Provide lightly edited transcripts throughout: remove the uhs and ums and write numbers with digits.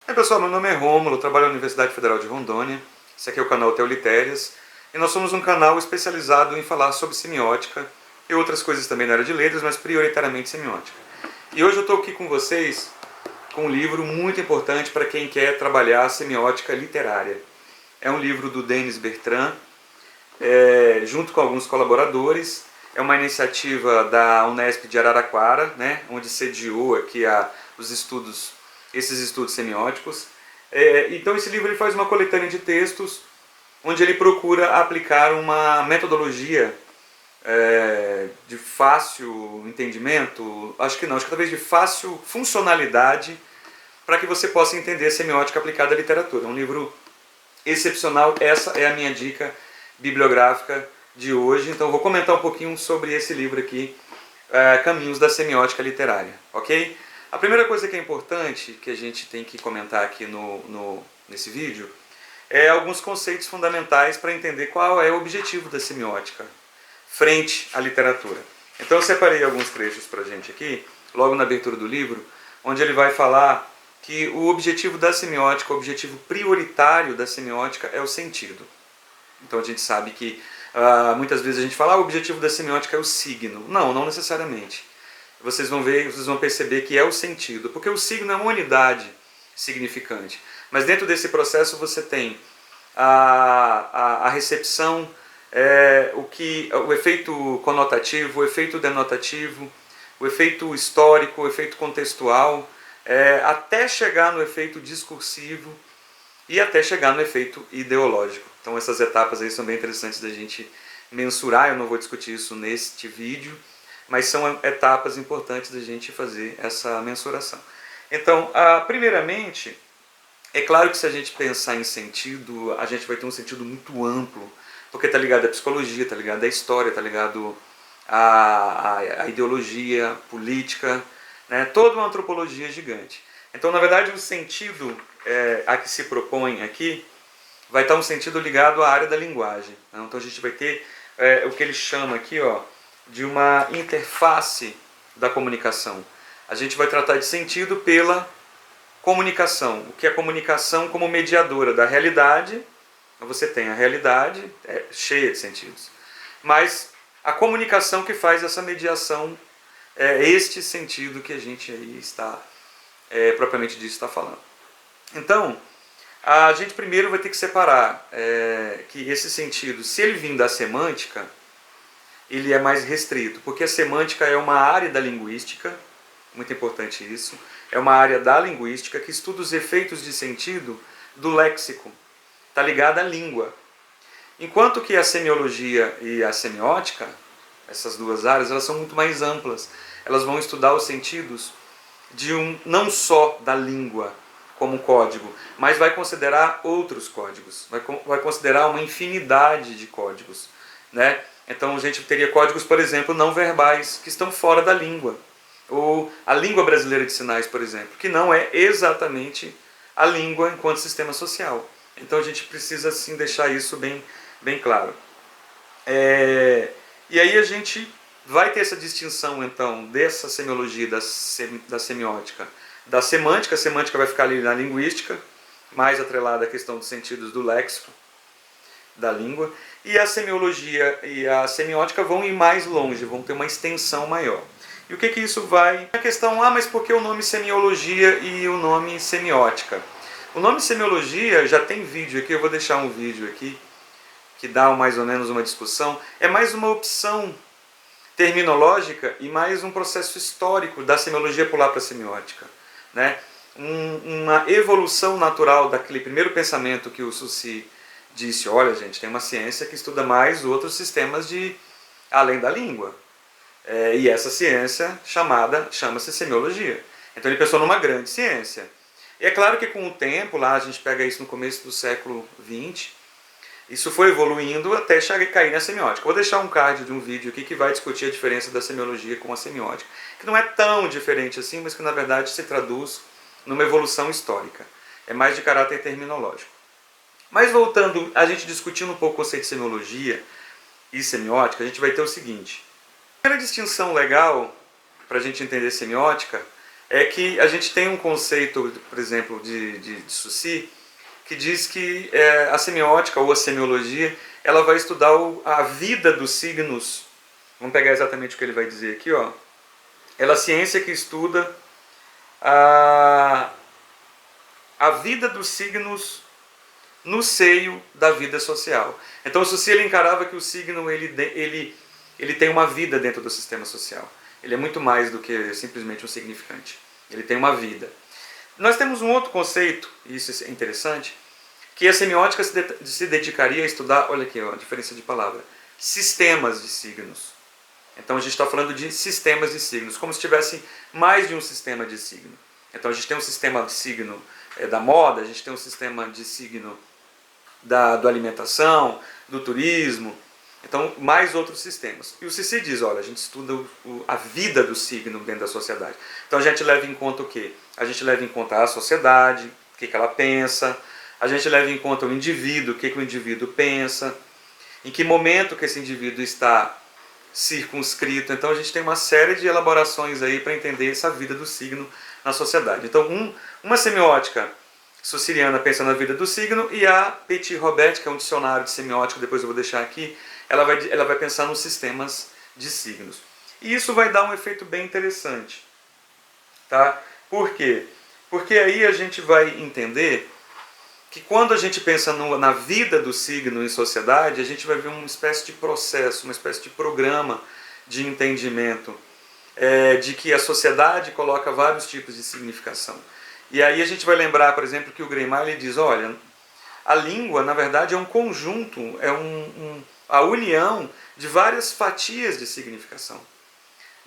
Oi pessoal, meu nome é Rômulo, eu trabalho na Universidade Federal de Rondônia. Esse aqui é o canal Teolitérias. E nós somos um canal especializado em falar sobre semiótica e outras coisas também na área de letras, mas prioritariamente semiótica. E hoje eu estou aqui com vocês com um livro muito importante para quem quer trabalhar a semiótica literária. É um livro do Denis Bertrand, junto com alguns colaboradores. É uma iniciativa da Unesp de Araraquara, né, onde sediou aqui esses estudos semióticos. Então esse livro ele faz uma coletânea de textos onde ele procura aplicar uma metodologia de fácil entendimento, acho que talvez de fácil funcionalidade, para que você possa entender a semiótica aplicada à literatura. É um livro excepcional, essa é a minha dica bibliográfica de hoje, então eu vou comentar um pouquinho sobre esse livro aqui, Caminhos da Semiótica Literária, ok? A primeira coisa que é importante, que a gente tem que comentar aqui nesse vídeo, é alguns conceitos fundamentais para entender qual é o objetivo da semiótica frente à literatura. Então eu separei alguns trechos para a gente aqui, logo na abertura do livro, onde ele vai falar que o objetivo da semiótica, o objetivo prioritário da semiótica é o sentido. Então a gente sabe que muitas vezes a gente fala o objetivo da semiótica é o signo. Não necessariamente. Vocês vão perceber que é o sentido, porque o signo é uma unidade significante. Mas dentro desse processo você tem a recepção, o efeito conotativo, o efeito denotativo, o efeito histórico, o efeito contextual, até chegar no efeito discursivo e até chegar no efeito ideológico. Então essas etapas aí são bem interessantes da gente mensurar, eu não vou discutir isso neste vídeo, mas são etapas importantes da gente fazer essa mensuração. Então, primeiramente, é claro que se a gente pensar em sentido, a gente vai ter um sentido muito amplo, porque está ligado à psicologia, está ligado à história, está ligado à ideologia política, né? Toda uma antropologia gigante. Então, na verdade, o sentido a que se propõe aqui vai estar um sentido ligado à área da linguagem. Então a gente vai ter o que ele chama aqui de uma interface da comunicação. A gente vai tratar de sentido pela comunicação. O que é a comunicação como mediadora da realidade? Você tem a realidade cheia de sentidos. Mas a comunicação que faz essa mediação este sentido que a gente aí está, propriamente disso, está falando. Então, a gente primeiro vai ter que separar que esse sentido, se ele vir da semântica, ele é mais restrito, porque a semântica é uma área da linguística, muito importante isso, é uma área da linguística que estuda os efeitos de sentido do léxico, está ligada à língua. Enquanto que a semiologia e a semiótica, essas duas áreas, elas são muito mais amplas, elas vão estudar os sentidos não só da língua como código, mas vai considerar outros códigos, vai considerar uma infinidade de códigos, né? Então a gente teria códigos, por exemplo, não verbais, que estão fora da língua. Ou a língua brasileira de sinais, por exemplo, que não é exatamente a língua enquanto sistema social. Então a gente precisa assim deixar isso bem claro. E aí a gente vai ter essa distinção então dessa semiologia da semiótica, da semântica. A semântica vai ficar ali na linguística, mais atrelada à questão dos sentidos do léxico, da língua, e a semiologia e a semiótica vão ir mais longe, vão ter uma extensão maior. E o que isso vai? A questão, mas por que o nome semiologia e o nome semiótica? O nome semiologia, já tem vídeo aqui, eu vou deixar um vídeo aqui, que dá mais ou menos uma discussão, é mais uma opção terminológica e mais um processo histórico da semiologia pular para a semiótica, né? Uma evolução natural daquele primeiro pensamento que o Saussure disse, olha gente, tem uma ciência que estuda mais outros sistemas além da língua. E essa ciência chama-se semiologia. Então ele pensou numa grande ciência. E é claro que com o tempo, lá a gente pega isso no começo do século XX, isso foi evoluindo até cair na semiótica. Vou deixar um card de um vídeo aqui que vai discutir a diferença da semiologia com a semiótica, que não é tão diferente assim, mas que na verdade se traduz numa evolução histórica. É mais de caráter terminológico. Mas voltando, a gente discutindo um pouco o conceito de semiologia e semiótica, a gente vai ter o seguinte. A primeira distinção legal para a gente entender semiótica é que a gente tem um conceito, por exemplo, de Saussure, que diz que a semiótica ou a semiologia, ela vai estudar a vida dos signos. Vamos pegar exatamente o que ele vai dizer aqui, ó. Ela é a ciência que estuda a, a vida dos signos no seio da vida social. Então, Saussure ele encarava que o signo ele tem uma vida dentro do sistema social. Ele é muito mais do que simplesmente um significante. Ele tem uma vida. Nós temos um outro conceito, e isso é interessante, que a semiótica se dedicaria a estudar, olha aqui, ó, a diferença de palavra, sistemas de signos. Então a gente está falando de sistemas de signos, como se tivesse mais de um sistema de signo. Então a gente tem um sistema de signo da moda, a gente tem um sistema de signo da alimentação, do turismo, então mais outros sistemas. E o Saussure diz, olha, a gente estuda a vida do signo dentro da sociedade. Então a gente leva em conta o quê? A gente leva em conta a sociedade, o que ela pensa, a gente leva em conta o indivíduo, o que o indivíduo pensa, em que momento que esse indivíduo está circunscrito. Então a gente tem uma série de elaborações aí para entender essa vida do signo na sociedade. Então uma semiótica saussuriana pensa na vida do signo, e a Petit-Robert, que é um dicionário de semiótica, depois eu vou deixar aqui, ela vai pensar nos sistemas de signos. E isso vai dar um efeito bem interessante. Tá? Por quê? Porque aí a gente vai entender que quando a gente pensa na vida do signo em sociedade, a gente vai ver uma espécie de processo, uma espécie de programa de entendimento de que a sociedade coloca vários tipos de significação. E aí a gente vai lembrar, por exemplo, que o Greimal ele diz, olha, a língua, na verdade, é um conjunto, é a união de várias fatias de significação.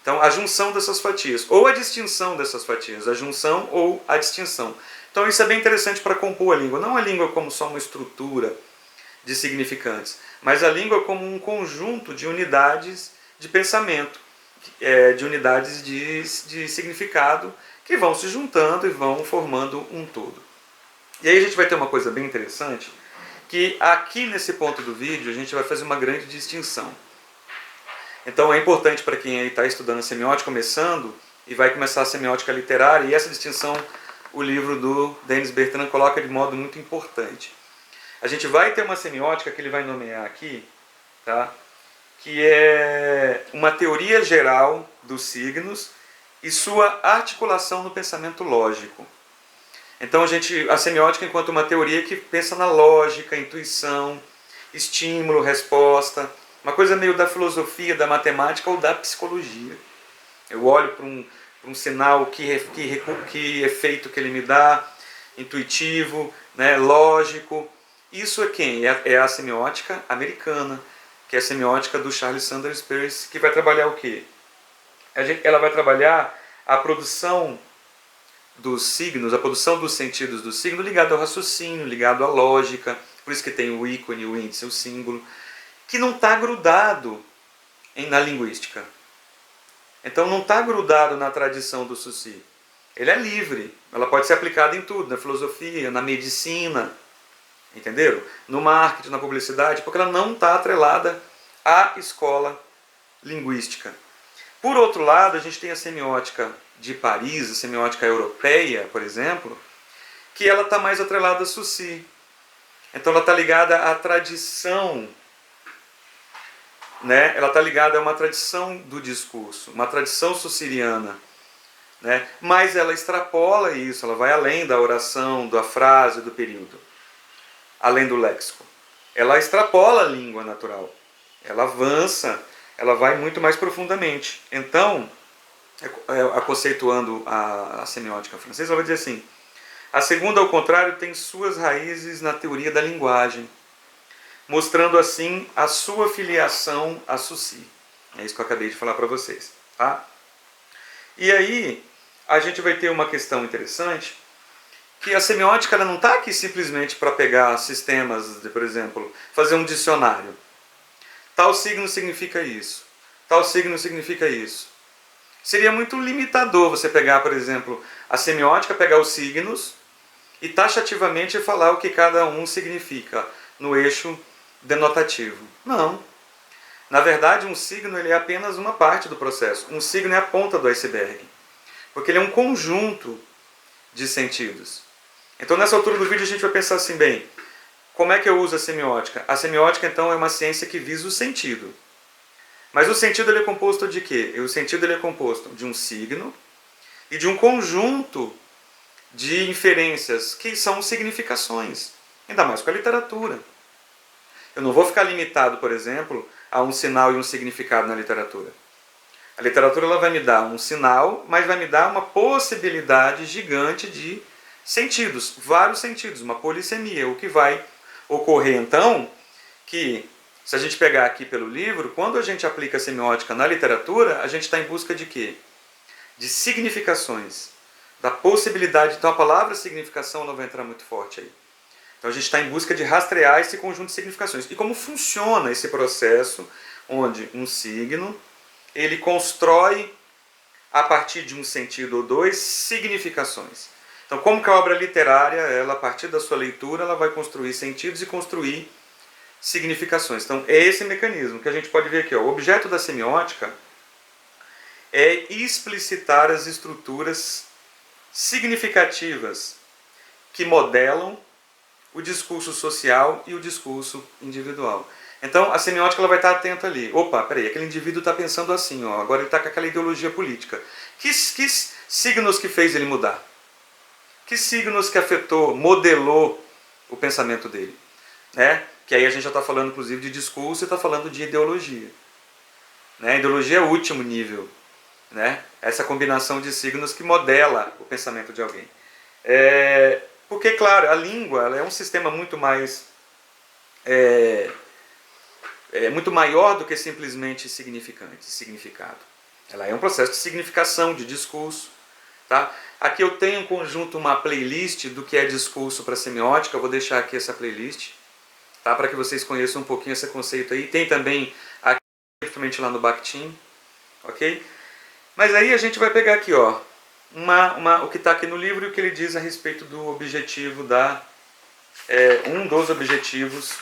Então, a junção dessas fatias, ou a distinção dessas fatias, a junção ou a distinção. Então, isso é bem interessante para compor a língua. Não a língua como só uma estrutura de significantes, mas a língua como um conjunto de unidades de pensamento, de unidades de significado, que vão se juntando e vão formando um todo. E aí a gente vai ter uma coisa bem interessante, que aqui nesse ponto do vídeo a gente vai fazer uma grande distinção. Então é importante para quem está estudando a semiótica, começando, e vai começar a semiótica literária, e essa distinção o livro do Denis Bertrand coloca de modo muito importante. A gente vai ter uma semiótica que ele vai nomear aqui, tá? Que é uma teoria geral dos signos e sua articulação no pensamento lógico. Então a semiótica enquanto uma teoria que pensa na lógica, intuição, estímulo, resposta, uma coisa meio da filosofia, da matemática ou da psicologia. Eu olho para um sinal, que efeito que ele me dá, intuitivo, né, lógico. Isso é quem? É a semiótica americana, que é a semiótica do Charles Sanders Peirce, que vai trabalhar o quê? Ela vai trabalhar a produção dos signos, a produção dos sentidos do signo ligado ao raciocínio, ligado à lógica, por isso que tem o ícone, o índice, o símbolo, que não está grudado na linguística. Então não está grudado na tradição do Saussure. Ele é livre, ela pode ser aplicada em tudo, na filosofia, na medicina, entenderam? No marketing, na publicidade, porque ela não está atrelada à escola linguística. Por outro lado, a gente tem a semiótica de Paris, a semiótica europeia, por exemplo, que ela está mais atrelada a Saussure. Então ela está ligada à tradição, né? Ela está ligada a uma tradição do discurso, uma tradição saussuriana, né? Mas ela extrapola isso, ela vai além da oração, da frase, do período, além do léxico. Ela extrapola a língua natural, ela avança, ela vai muito mais profundamente. Então, conceituando a semiótica francesa, ela vai dizer assim: a segunda, ao contrário, tem suas raízes na teoria da linguagem, mostrando assim a sua filiação a Saussure. É isso que eu acabei de falar para vocês. Tá? E aí, a gente vai ter uma questão interessante, que a semiótica ela não está aqui simplesmente para pegar sistemas, por exemplo, fazer um dicionário. Tal signo significa isso. Tal signo significa isso. Seria muito limitador você pegar, por exemplo, a semiótica, pegar os signos e taxativamente falar o que cada um significa no eixo denotativo. Não. Na verdade, um signo ele é apenas uma parte do processo. Um signo é a ponta do iceberg. porque ele é um conjunto de sentidos. Então, nessa altura do vídeo, a gente vai pensar assim, bem, como é que eu uso a semiótica? A semiótica, então, é uma ciência que visa o sentido. Mas o sentido ele é composto de quê? O sentido ele é composto de um signo e de um conjunto de inferências, que são significações, ainda mais com a literatura. Eu não vou ficar limitado, por exemplo, a um sinal e um significado na literatura. A literatura ela vai me dar um sinal, mas vai me dar uma possibilidade gigante de sentidos, vários sentidos, uma polissemia. O que vai ocorrer então, que se a gente pegar aqui pelo livro, quando a gente aplica a semiótica na literatura, a gente está em busca de quê? De significações, da possibilidade. Então a palavra significação ela vai entrar muito forte aí. Então a gente está em busca de rastrear esse conjunto de significações. E como funciona esse processo, onde um signo, ele constrói, a partir de um sentido ou dois, significações. Então como que a obra literária, ela, a partir da sua leitura, ela vai construir sentidos e construir significações. Então é esse mecanismo que a gente pode ver aqui. O objeto da semiótica é explicitar as estruturas significativas que modelam o discurso social e o discurso individual. Então a semiótica ela vai estar atenta ali. Opa, peraí, aquele indivíduo está pensando assim, ó, agora ele está com aquela ideologia política. Que signos que fez ele mudar? Que signos que afetou, modelou o pensamento dele? Né? Que aí a gente já está falando inclusive de discurso e está falando de ideologia. Né? A ideologia é o último nível. Né? Essa combinação de signos que modela o pensamento de alguém. Porque, claro, a língua ela é um sistema muito mais muito maior do que simplesmente significado. Ela é um processo de significação, de discurso. Tá? Aqui eu tenho um conjunto, uma playlist do que é discurso para semiótica. Eu vou deixar aqui essa playlist, tá? Para que vocês conheçam um pouquinho esse conceito aí. Tem também aqui, principalmente lá no Bakhtin, ok? Mas aí a gente vai pegar aqui, ó, o que está aqui no livro e o que ele diz a respeito do objetivo um dos objetivos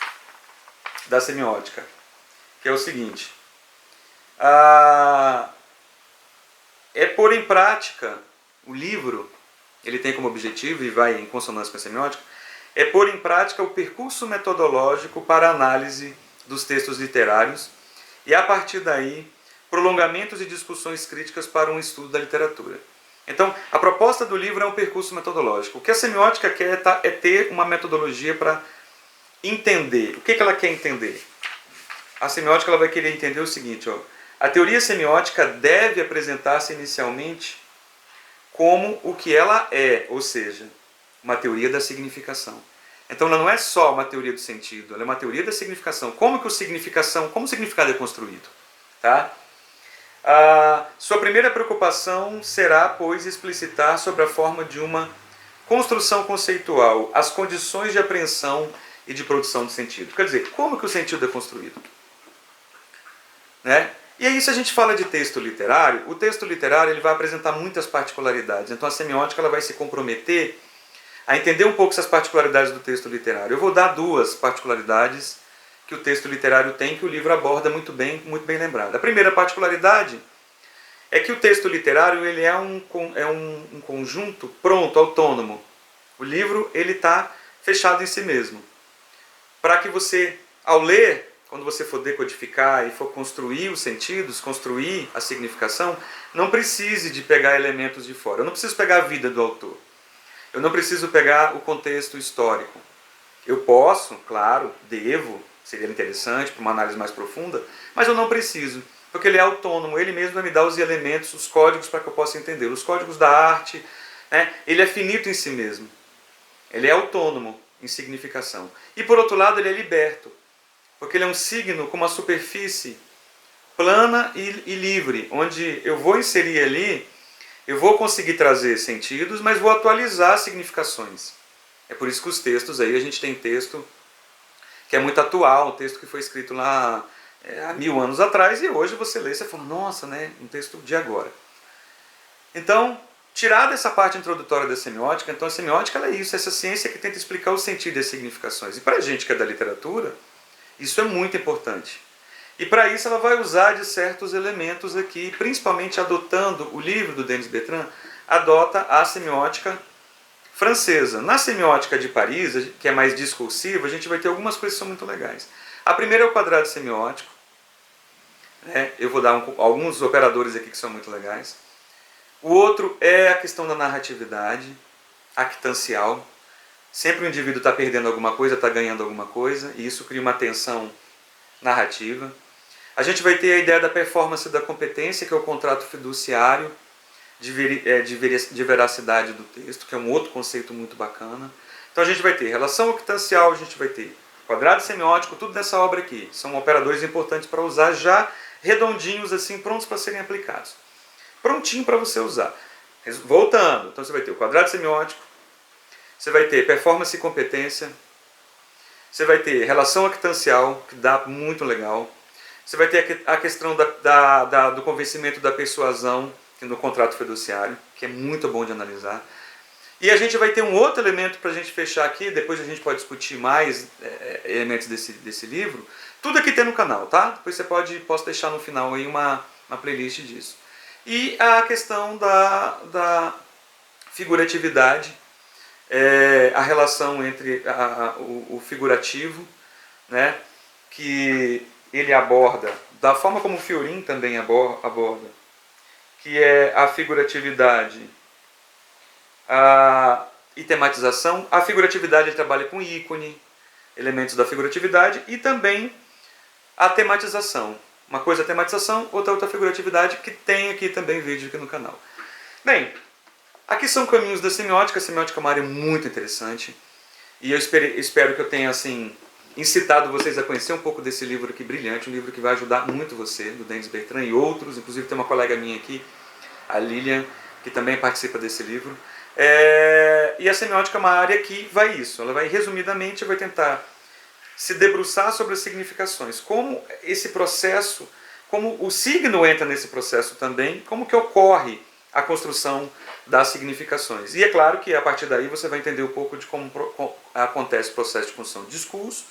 da semiótica, que é o seguinte: é pôr em prática o livro, ele tem como objetivo e vai em consonância com a semiótica, é pôr em prática o percurso metodológico para a análise dos textos literários e a partir daí prolongamentos e discussões críticas para um estudo da literatura. Então, a proposta do livro é um percurso metodológico. O que a semiótica quer é ter uma metodologia para entender. O que ela quer entender? A semiótica ela vai querer entender o seguinte, ó, a teoria semiótica deve apresentar-se inicialmente como o que ela é, ou seja, uma teoria da significação. Então ela não é só uma teoria do sentido, ela é uma teoria da significação. Como o significado é construído? Tá? Sua primeira preocupação será, pois, explicitar sobre a forma de uma construção conceitual as condições de apreensão e de produção de sentido. Quer dizer, como que o sentido é construído? Né? E aí, se a gente fala de texto literário, o texto literário ele vai apresentar muitas particularidades. Então a semiótica ela vai se comprometer a entender um pouco essas particularidades do texto literário. Eu vou dar duas particularidades que o texto literário tem, que o livro aborda muito bem lembrado. A primeira particularidade é que o texto literário ele é um conjunto pronto, autônomo. O livro ele está fechado em si mesmo. Para que você, ao ler, quando você for decodificar e for construir os sentidos, construir a significação, não precise de pegar elementos de fora. Eu não preciso pegar a vida do autor. Eu não preciso pegar o contexto histórico. Eu posso, claro, devo, seria interessante para uma análise mais profunda, mas eu não preciso, porque ele é autônomo, ele mesmo vai me dar os elementos, os códigos para que eu possa entender. Os códigos da arte, né? Ele é finito em si mesmo. Ele é autônomo em significação. E por outro lado, ele é liberto, porque ele é um signo com uma superfície plana e livre, onde eu vou inserir ali, eu vou conseguir trazer sentidos, mas vou atualizar significações. É por isso que os textos aí, a gente tem texto que é muito atual, um texto que foi escrito lá há 1000 anos atrás, e hoje você lê e você fala, nossa, né, um texto de agora. Então, tirada essa parte introdutória da semiótica, então a semiótica ela é isso, essa ciência que tenta explicar o sentido e as significações. E para a gente que é da literatura, isso é muito importante. E para isso ela vai usar de certos elementos aqui, principalmente adotando o livro do Denis Bertrand, adota a semiótica francesa. Na semiótica de Paris, que é mais discursiva, a gente vai ter algumas coisas que são muito legais. A primeira é o quadrado semiótico. Eu vou dar alguns operadores aqui que são muito legais. O outro é a questão da narratividade, actancial. Sempre o indivíduo está perdendo alguma coisa, está ganhando alguma coisa, e isso cria uma tensão narrativa. A gente vai ter a ideia da performance da competência, que é o contrato fiduciário de veracidade do texto, que é um outro conceito muito bacana. Então a gente vai ter relação actancial, a gente vai ter quadrado semiótico, tudo nessa obra aqui. São operadores importantes para usar já redondinhos, assim, prontos para serem aplicados. Prontinho para você usar. Voltando, então você vai ter o quadrado semiótico, você vai ter performance e competência, você vai ter relação actancial, que dá muito legal, você vai ter a questão do convencimento da persuasão no contrato fiduciário, que é muito bom de analisar. E a gente vai ter um outro elemento para a gente fechar aqui, depois a gente pode discutir mais elementos desse livro. Tudo aqui tem no canal, tá? Depois você posso deixar no final aí uma playlist disso. E a questão da figuratividade, a relação entre o figurativo, né, que ele aborda, da forma como o Fiorin também aborda, que é a figuratividade e tematização. A figuratividade ele trabalha com ícone, elementos da figuratividade, e também a tematização. Uma coisa é a tematização, outra figuratividade, que tem aqui também vídeo aqui no canal. Bem, aqui são caminhos da semiótica. A semiótica é uma área muito interessante, e eu espero que eu tenha assim incitado vocês a conhecer um pouco desse livro aqui brilhante, um livro que vai ajudar muito você, do Denis Bertrand e outros. Inclusive tem uma colega minha aqui, a Lilian, que também participa desse livro. E a semiótica é uma área que vai isso, ela vai resumidamente vai tentar se debruçar sobre as significações, como esse processo, como o signo entra nesse processo também, como que ocorre a construção das significações. E é claro que a partir daí você vai entender um pouco de como acontece o processo de construção de discurso.